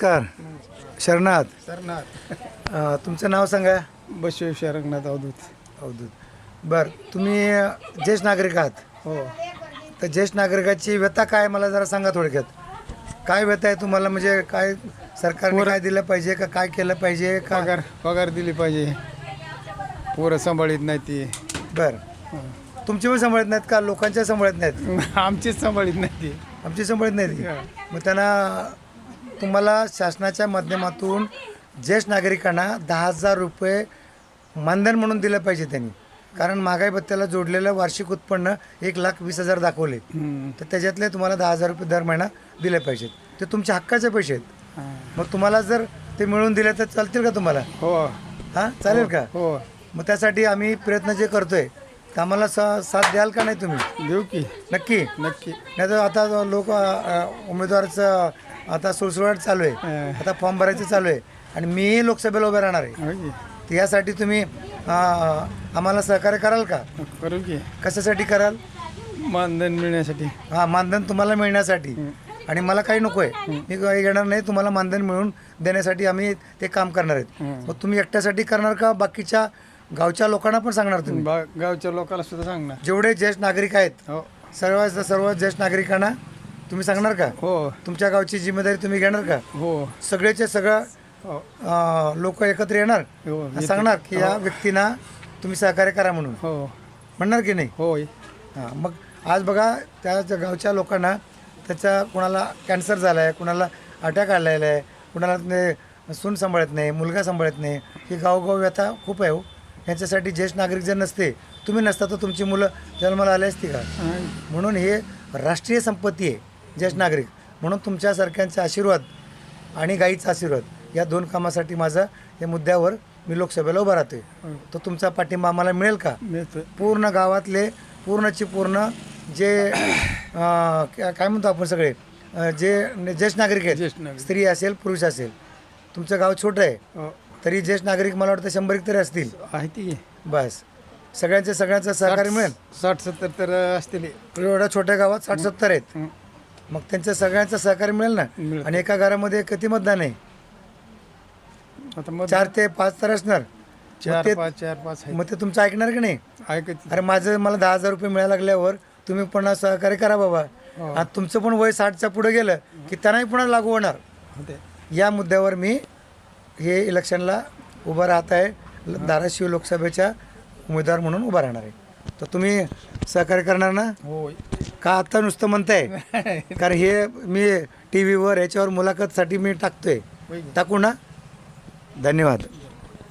नमस्कार. शरणात. सरनाथ तुमचं नाव सांगा. बसवेश्वर रंगनाथ अवधूत. अवधूत. बरं, तुम्ही ज्येष्ठ नागरिक आहात. हो. तर ज्येष्ठ नागरिकाची व्यथा काय मला जरा सांगा थोडक्यात. काय व्यथा आहे तुम्हाला, म्हणजे काय सरकारने काय दिलं पाहिजे का काय केलं पाहिजे का? पगार दिली पाहिजे. पोरं सांभाळीत नाही ती. बरं, तुमची पण सांभाळत नाहीत का? लोकांच्या सांभाळत नाहीत? आमचीच सांभाळीत नाही ती. आमची सांभाळत नाहीत. मग त्यांना तुम्हाला शासनाच्या माध्यमातून ज्येष्ठ नागरिकांना 10,000 रुपये मानधन म्हणून दिलं पाहिजे त्यांनी. कारण महागाई भत्त्याला जोडलेलं वार्षिक उत्पन्न 1,20,000 दाखवले, तर त्याच्यातले तुम्हाला 10,000 रुपये दर महिना दिले पाहिजेत. ते तुमच्या हक्काचे पैसे आहेत. मग तुम्हाला जर ते मिळवून दिले तर चालतील का तुम्हाला? हो. हां, चालेल का? हो. मग त्यासाठी आम्ही प्रयत्न जे करतोय तर आम्हाला साथ द्याल का नाही तुम्ही? देऊ की. नक्की. नक्की. नाही तर आता लोक उमेदवाराचं आता सुळसुळाट चालू आहे, आता फॉर्म भरायचं चालू आहे आणि मीही लोकसभेला उभे राहणार आहे. हो की. तर यासाठी तुम्ही आम्हाला सहकार्य कराल का? करू की. कशासाठी कराल? मानधन मिळण्यासाठी. हां, मानधन तुम्हाला मिळण्यासाठी. आणि मला काही नको आहे, मी काही घेणार नाही. तुम्हाला मानधन मिळवून देण्यासाठी आम्ही ते काम करणार आहेत. मग तुम्ही एकट्यासाठी करणार का बाकीच्या गावच्या लोकांना पण सांगणार तुम्ही? गावच्या लोकांना सुद्धा सांगणार. जेवढे ज्येष्ठ नागरिक आहेत हो. सर्व ज्येष्ठ नागरिकांना तुम्ही सांगणार का? हो. तुमच्या गावची जिम्मेदारी तुम्ही घेणार का? हो. सगळेचे सगळं हो. लोक एकत्र येणार, हो. सांगणार की या व्यक्तींना तुम्ही सहकार्य करा म्हणून, हो. म्हणणार की नाही? होय. हां, मग आज बघा त्या गावच्या लोकांना त्याचा कुणाला कॅन्सर झाला आहे, कुणाला अटॅक आलेला आहे, कुणाला सून सांभाळत नाही, मुलगा सांभाळत नाही. ही गावगाव व्यथा खूप आहे हो. यांच्यासाठी ज्येष्ठ नागरिक जर नसते, तुम्ही नसता तर तुमची मुलं जन्माला आली असती का? म्हणून हे राष्ट्रीय संपत्ती आहे ज्येष्ठ नागरिक. म्हणून तुमच्यासारख्यांचे आशीर्वाद आणि गाईचा आशीर्वाद या 2 कामासाठी माझा या मुद्द्यावर मी लोकसभेला उभा राहतोय. तर तुमचा पाठिंबा आम्हाला मिळेल का? पूर्ण गावातले पूर्णची पूर्ण जे काय म्हणतो आपण सगळे जे ज्येष्ठ नागरिक आहेत, स्त्री असेल पुरुष असेल, तुमचं गाव छोटं आहे तरी ज्येष्ठ नागरिक मला वाटतं 100 तरी असतील. आहे ती. बस, सगळ्यांचं सहकार्य मिळेल. 60-70 तर असतील. एवढ्या छोट्या गावात 60-70 आहेत. मग त्यांचं सगळ्यांचं सहकार्य मिळेल ना. आणि एका घरामध्ये किती मतदान आहे? आता 4 ते 5 तर असणार. 4-5 मग ते तुमचं ऐकणार की नाही? ऐकत. अरे मला 10,000 रुपये मिळायला लागल्यावर तुम्ही पुन्हा सहकार्य करा बाबा. आता तुमचं पण वय 60च्या पुढे गेलं की त्यांनाही पुन्हा लागू होणार. या मुद्द्यावर मी हे इलेक्शनला उभं राहत आहे, धाराशिव लोकसभेच्या उमेदवार म्हणून उभा राहणार आहे. तर तुम्ही सहकार्य करणार ना? होय. का आता नुसतं म्हणताय? कारण हे मी टी व्हीवर याच्यावर मुलाखतसाठी मी टाकतोय. टाकू ना? धन्यवाद.